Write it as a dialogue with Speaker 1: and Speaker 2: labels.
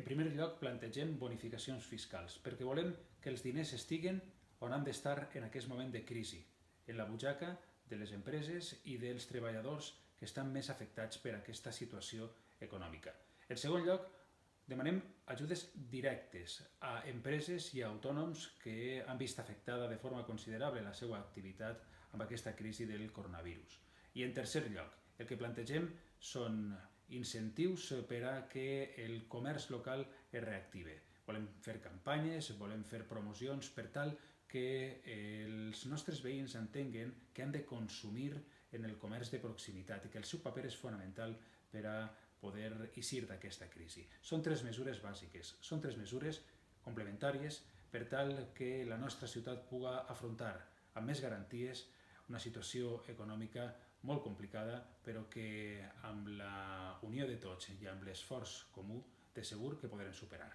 Speaker 1: primer lloc, plantegem bonificacions fiscals, perquè volem que els diners estiguen on han d'estar en aquest moment de crisi, en la butxaca de les empreses i dels treballadors que estan més afectats per aquesta situació econòmica. En segon lloc, demanem ajudes directes a empreses i a autònoms que han vist afectada de forma considerable la seva activitat amb aquesta crisi del coronavirus. I en tercer lloc, el que plantegem són incentius per a que el comerç local es reactive. Volem fer campanyes, volem fer promocions per tal que els nostres veïns entenguen que han de consumir en el comerç de proximitat i que el seu paper és fonamental per a poder eixir d'aquesta crisi. Són 3 mesures bàsiques, són 3 mesures complementàries per tal que la nostra ciutat pugui afrontar amb més garanties una situació econòmica molt complicada, però que amb la unió de tots i amb l'esforç comú de segur que podrem superar.